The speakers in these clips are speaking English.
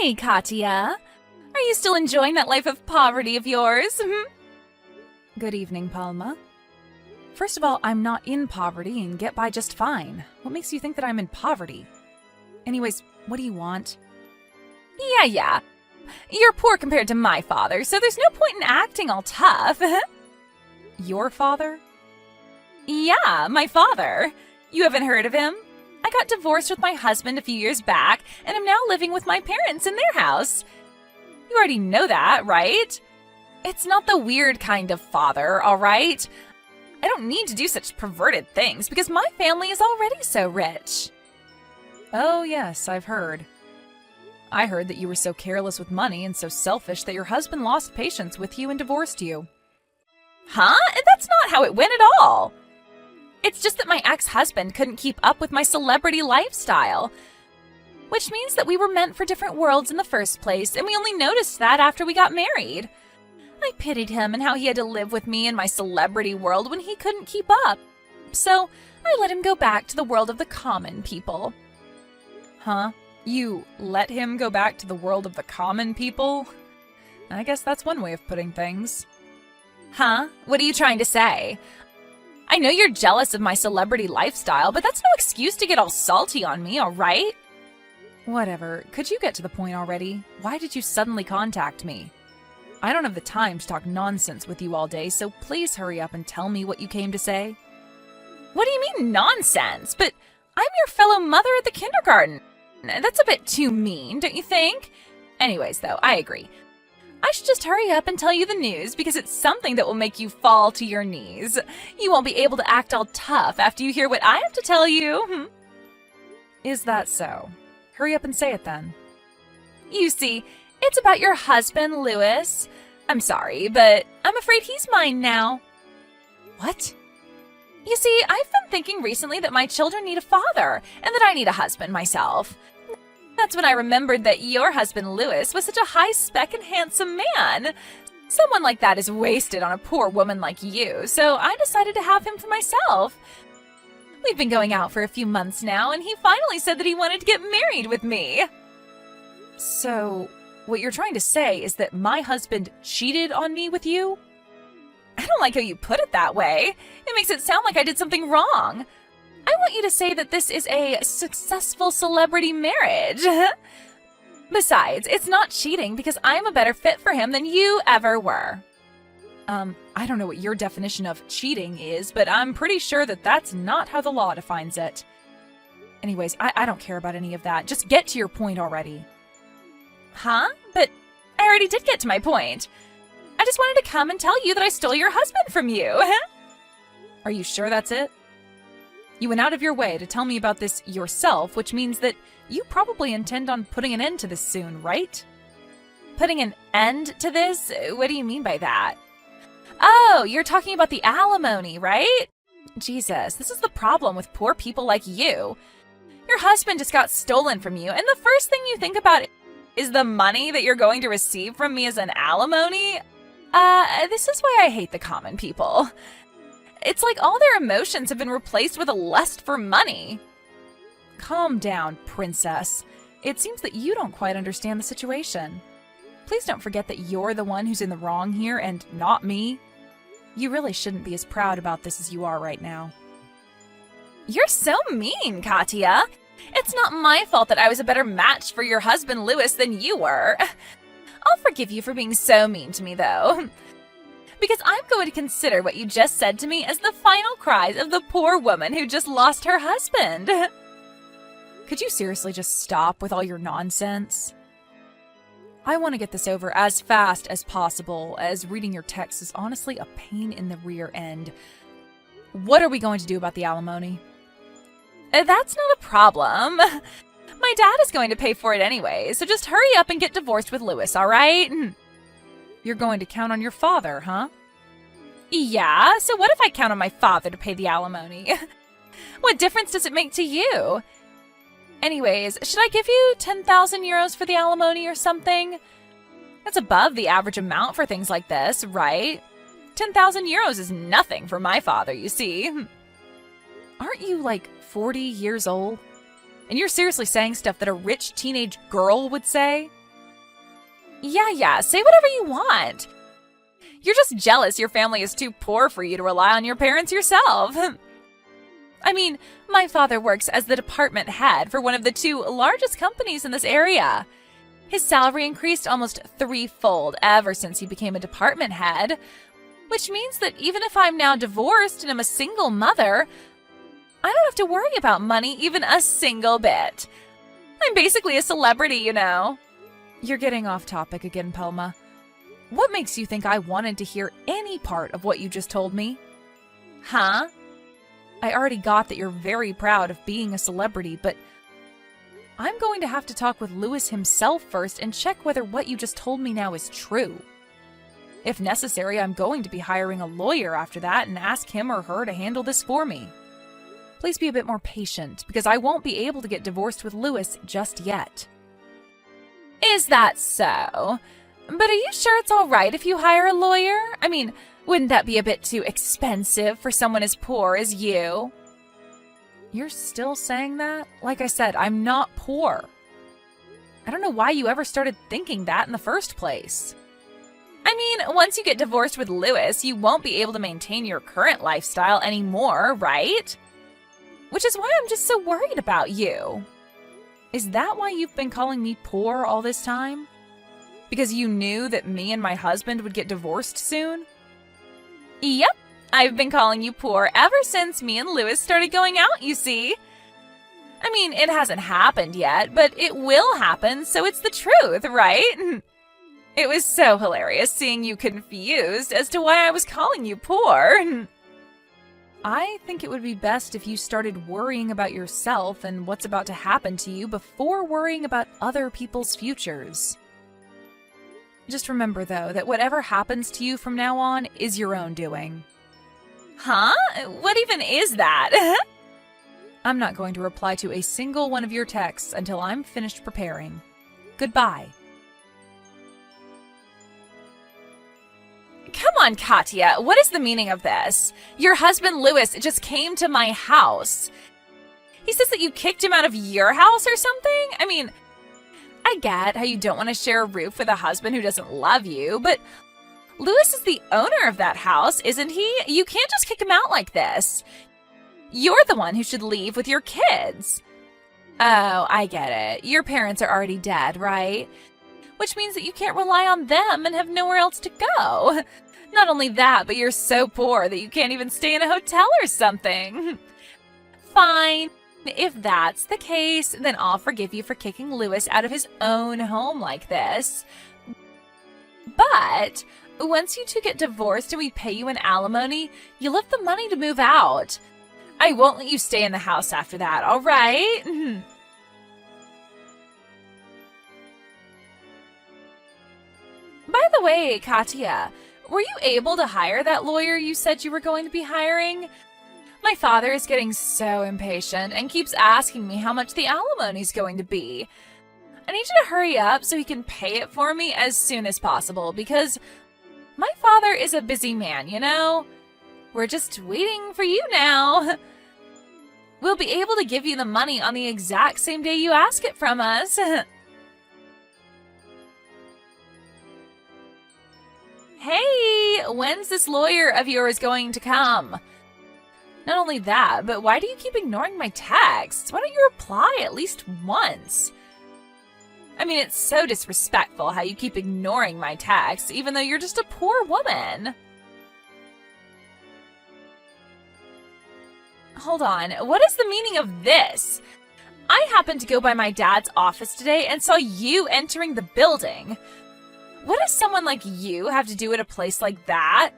Hey, Katya. Are you still enjoying that life of poverty of yours? Good evening, Palma. First of all, I'm not in poverty and get by just fine. What makes you think that I'm in poverty? Anyways, what do you want? Yeah. You're poor compared to my father, so there's no point in acting all tough. Your father? Yeah, my father. You haven't heard of him? I got divorced with my husband a few years back, and I'm now living with my parents in their house. You already know that, right? It's not the weird kind of father, all right? I don't need to do such perverted things because my family is already so rich. Oh, yes, I've heard. I heard that you were so careless with money and so selfish that your husband lost patience with you and divorced you. Huh? That's not how it went at all. It's just that my ex-husband couldn't keep up with my celebrity lifestyle, which means that we were meant for different worlds in the first place, and we only noticed that after we got married. I pitied him and how he had to live with me in my celebrity world when he couldn't keep up. So I let him go back to the world of the common people. Huh? You let him go back to the world of the common people? I guess that's one way of putting things. Huh? What are you trying to say? I know you're jealous of my celebrity lifestyle, but that's no excuse to get all salty on me, all right? Whatever. Could you get to the point already? Why did you suddenly contact me? I don't have the time to talk nonsense with you all day, so please hurry up and tell me what you came to say. What do you mean nonsense? But I'm your fellow mother at the kindergarten. That's a bit too mean, don't you think? Anyways, though, I agree. I should just hurry up and tell you the news because it's something that will make you fall to your knees. You won't be able to act all tough after you hear what I have to tell you. Is that so? Hurry up and say it then. You see, it's about your husband, Louis. I'm sorry, but I'm afraid he's mine now. What? You see, I've been thinking recently that my children need a father and that I need a husband myself. That's when I remembered that your husband, Louis, was such a high-spec and handsome man. Someone like that is wasted on a poor woman like you, so I decided to have him for myself. We've been going out for a few months now, and he finally said that he wanted to get married with me. So, what you're trying to say is that my husband cheated on me with you? I don't like how you put it that way. It makes it sound like I did something wrong. I want you to say that this is a successful celebrity marriage. Besides, it's not cheating because I'm a better fit for him than you ever were. I don't know what your definition of cheating is, but I'm pretty sure that that's not how the law defines it. Anyways, I don't care about any of that. Just get to your point already. Huh? But I already did get to my point. I just wanted to come and tell you that I stole your husband from you. Are you sure that's it? You went out of your way to tell me about this yourself, which means that you probably intend on putting an end to this soon, right? Putting an end to this? What do you mean by that? Oh, you're talking about the alimony, right? Jesus, this is the problem with poor people like you. Your husband just got stolen from you, and the first thing you think about is the money that you're going to receive from me as an alimony? This is why I hate the common people. It's like all their emotions have been replaced with a lust for money. Calm down, princess. It seems that you don't quite understand the situation. Please don't forget that you're the one who's in the wrong here and not me. You really shouldn't be as proud about this as you are right now. You're so mean, Katya. It's not my fault that I was a better match for your husband, Louis, than you were. I'll forgive you for being so mean to me, though. Because I'm going to consider what you just said to me as the final cries of the poor woman who just lost her husband. Could you seriously just stop with all your nonsense? I want to get this over as fast as possible, as reading your text is honestly a pain in the rear end. What are we going to do about the alimony? That's not a problem. My dad is going to pay for it anyway, so just hurry up and get divorced with Louis, all right? You're going to count on your father, huh? Yeah, so what if I count on my father to pay the alimony? What difference does it make to you? Anyways, should I give you 10,000 euros for the alimony or something? That's above the average amount for things like this, right? 10,000 euros is nothing for my father, you see. Aren't you like 40 years old? And you're seriously saying stuff that a rich teenage girl would say? Yeah, say whatever you want. You're just jealous your family is too poor for you to rely on your parents yourself. I mean, my father works as the department head for one of the 2 largest companies in this area. His salary increased almost 3-fold ever since he became a department head, which means that even if I'm now divorced and I'm a single mother, I don't have to worry about money even a single bit. I'm basically a celebrity, you know. You're getting off topic again, Pelma. What makes you think I wanted to hear any part of what you just told me? Huh? I already got that you're very proud of being a celebrity, but I'm going to have to talk with Louis himself first and check whether what you just told me now is true. If necessary, I'm going to be hiring a lawyer after that and ask him or her to handle this for me. Please be a bit more patient, because I won't be able to get divorced with Louis just yet. Is that so? But are you sure it's all right if you hire a lawyer? I mean, wouldn't that be a bit too expensive for someone as poor as you? You're still saying that? Like I said, I'm not poor. I don't know why you ever started thinking that in the first place. I mean, once you get divorced with Louis, you won't be able to maintain your current lifestyle anymore, right? Which is why I'm just so worried about you. Is that why you've been calling me poor all this time? Because you knew that me and my husband would get divorced soon? Yep, I've been calling you poor ever since me and Louis started going out, you see. I mean, it hasn't happened yet, but it will happen, so it's the truth, right? It was so hilarious seeing you confused as to why I was calling you poor. I think it would be best if you started worrying about yourself and what's about to happen to you before worrying about other people's futures. Just remember, though, that whatever happens to you from now on is your own doing. Huh? What even is that? I'm not going to reply to a single one of your texts until I'm finished preparing. Goodbye. Come on, Katya, what is the meaning of this? Your husband Louis just came to my house. He says that you kicked him out of your house or something? I mean, I get how you don't want to share a roof with a husband who doesn't love you, but Louis is the owner of that house, isn't he? You can't just kick him out like this. You're the one who should leave with your kids. Oh, I get it. Your parents are already dead, right? Which means that you can't rely on them and have nowhere else to go. Not only that, but you're so poor that you can't even stay in a hotel or something. Fine. If that's the case, then I'll forgive you for kicking Louis out of his own home like this. But once you two get divorced and we pay you an alimony, you'll have the money to move out. I won't let you stay in the house after that, all right? By the way, Katya, were you able to hire that lawyer you said you were going to be hiring? My father is getting so impatient and keeps asking me how much the alimony's going to be. I need you to hurry up so he can pay it for me as soon as possible because my father is a busy man, you know? We're just waiting for you now. We'll be able to give you the money on the exact same day you ask it from us. Hey, when's this lawyer of yours going to come? Not only that, but why do you keep ignoring my texts? Why don't you reply at least once? I mean, it's so disrespectful how you keep ignoring my texts, even though you're just a poor woman. Hold on, what is the meaning of this? I happened to go by my dad's office today and saw you entering the building. What does someone like you have to do at a place like that?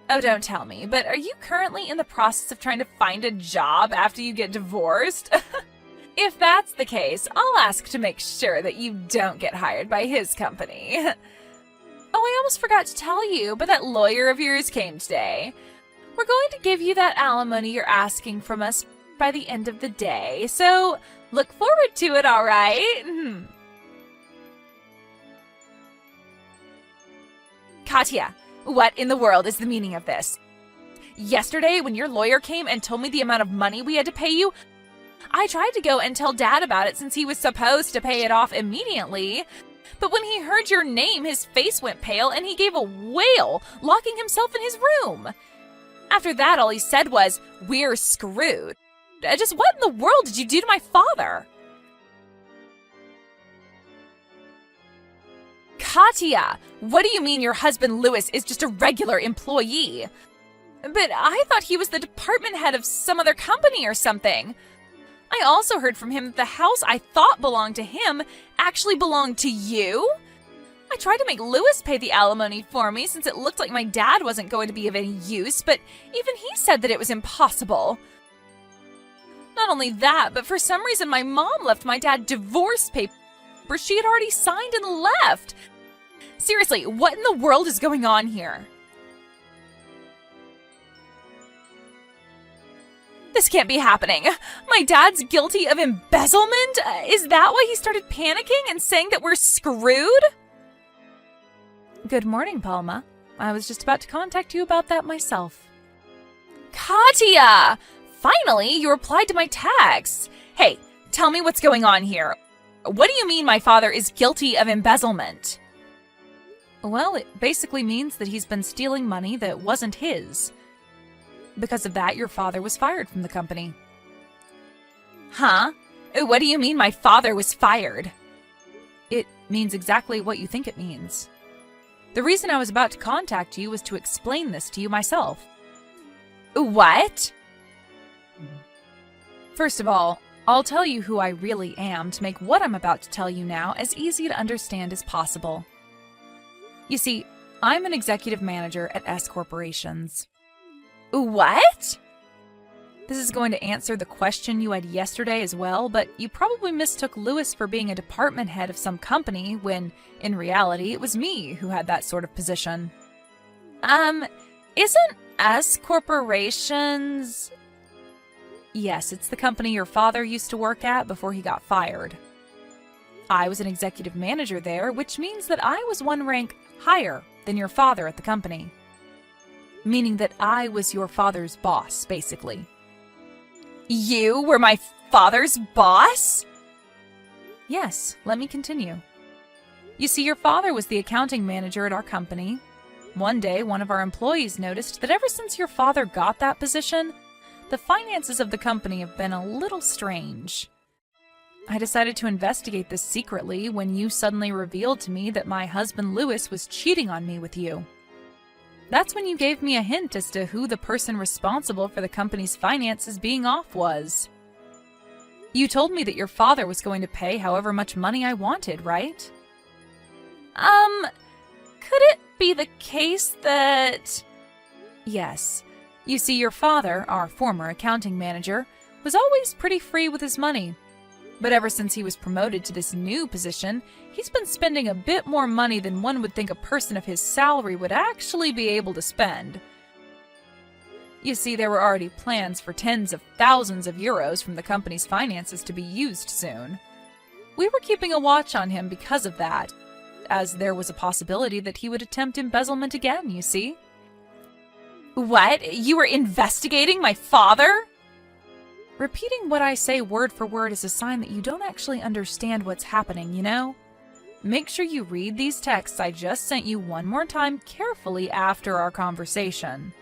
Oh, don't tell me, but are you currently in the process of trying to find a job after you get divorced? If that's the case, I'll ask to make sure that you don't get hired by his company. Oh, I almost forgot to tell you, but that lawyer of yours came today. We're going to give you that alimony you're asking from us by the end of the day, so look forward to it, all right? Katya, what in the world is the meaning of this? Yesterday, when your lawyer came and told me the amount of money we had to pay you, I tried to go and tell Dad about it since he was supposed to pay it off immediately, But when he heard your name, his face went pale and he gave a wail, locking himself in his room. After that, all he said was, "We're screwed." Just what in the world did you do to my father? Katya, what do you mean your husband Louis is just a regular employee? But I thought he was the department head of some other company or something. I also heard from him that the house I thought belonged to him actually belonged to you. I tried to make Louis pay the alimony for me since it looked like my dad wasn't going to be of any use, but even he said that it was impossible. Not only that, but for some reason my mom left my dad divorce papers she had already signed and left. Seriously, what in the world is going on here? This can't be happening. My dad's guilty of embezzlement? Is that why he started panicking and saying that we're screwed? Good morning, Palma. I was just about to contact you about that myself. Katya! Finally, you replied to my text. Hey, tell me what's going on here. What do you mean my father is guilty of embezzlement? Well, it basically means that he's been stealing money that wasn't his. Because of that, your father was fired from the company. Huh? What do you mean my father was fired? It means exactly what you think it means. The reason I was about to contact you was to explain this to you myself. What? First of all, I'll tell you who I really am to make what I'm about to tell you now as easy to understand as possible. You see, I'm an executive manager at S Corporations. What? This is going to answer the question you had yesterday as well, but you probably mistook Louis for being a department head of some company when, in reality, it was me who had that sort of position. Isn't S Corporations... Yes, it's the company your father used to work at before he got fired. I was an executive manager there, which means that I was one rank higher than your father at the company. Meaning that I was your father's boss, basically. You were my father's boss? Yes, let me continue. You see, your father was the accounting manager at our company. One day, one of our employees noticed that ever since your father got that position, the finances of the company have been a little strange. I decided to investigate this secretly when you suddenly revealed to me that my husband Louis was cheating on me with you. That's when you gave me a hint as to who the person responsible for the company's finances being off was. You told me that your father was going to pay however much money I wanted, right? Could it be the case that... Yes. You see, your father, our former accounting manager, was always pretty free with his money. But ever since he was promoted to this new position, he's been spending a bit more money than one would think a person of his salary would actually be able to spend. You see, there were already plans for tens of thousands of euros from the company's finances to be used soon. We were keeping a watch on him because of that, as there was a possibility that he would attempt embezzlement again, you see. What? You were investigating my father? Repeating what I say word for word is a sign that you don't actually understand what's happening, you know? Make sure you read these texts I just sent you one more time carefully after our conversation.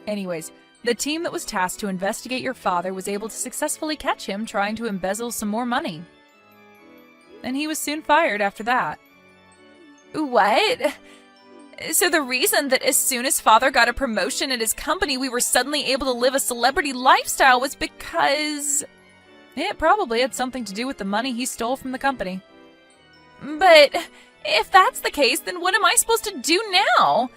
Anyways, the team that was tasked to investigate your father was able to successfully catch him trying to embezzle some more money. And he was soon fired after that. What? So the reason that as soon as father got a promotion at his company, we were suddenly able to live a celebrity lifestyle was because... It probably had something to do with the money he stole from the company. But if that's the case, then what am I supposed to do now?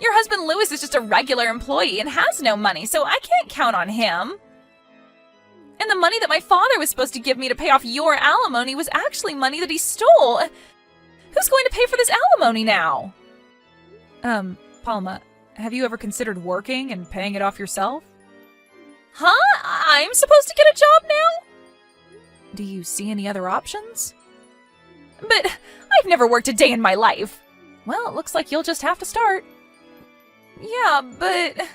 Your husband Louis is just a regular employee and has no money, so I can't count on him. And the money that my father was supposed to give me to pay off your alimony was actually money that he stole. Who's going to pay for this alimony now? Palma, have you ever considered working and paying it off yourself? Huh? I'm supposed to get a job now? Do you see any other options? But I've never worked a day in my life. Well, it looks like you'll just have to start. Yeah, but...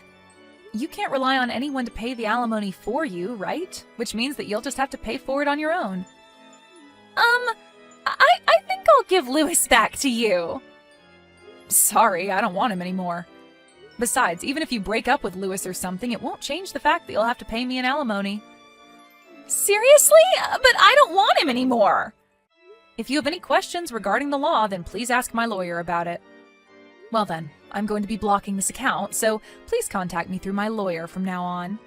You can't rely on anyone to pay the alimony for you, right? Which means that you'll just have to pay for it on your own. I think give Louis back to you. Sorry, I don't want him anymore. Besides, even if you break up with Louis or something, it won't change the fact that you'll have to pay me an alimony. Seriously? But I don't want him anymore. If you have any questions regarding the law, then please ask my lawyer about it. Well then, I'm going to be blocking this account, so please contact me through my lawyer from now on.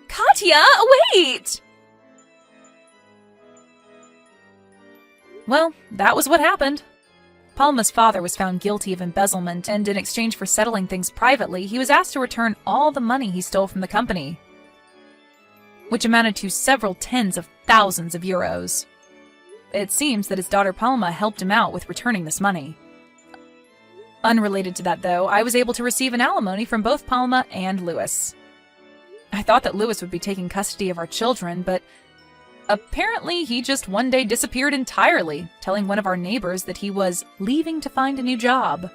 Katya, wait! Well, that was what happened. Palma's father was found guilty of embezzlement, and in exchange for settling things privately, he was asked to return all the money he stole from the company, which amounted to several tens of thousands of euros. It seems that his daughter Palma helped him out with returning this money. Unrelated to that, though, I was able to receive an alimony from both Palma and Louis. I thought that Louis would be taking custody of our children, but apparently he just one day disappeared entirely, telling one of our neighbors that he was leaving to find a new job.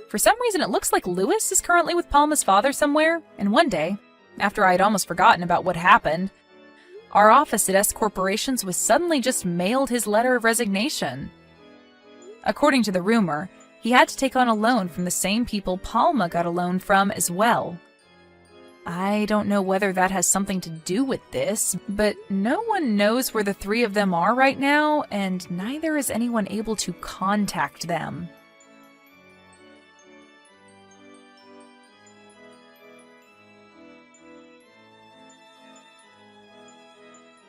For some reason, it looks like Louis is currently with Palma's father somewhere, and one day, after I had almost forgotten about what happened, our office at S Corporations was suddenly just mailed his letter of resignation. According to the rumor, he had to take on a loan from the same people Palma got a loan from as well. I don't know whether that has something to do with this, but no one knows where the three of them are right now, and neither is anyone able to contact them.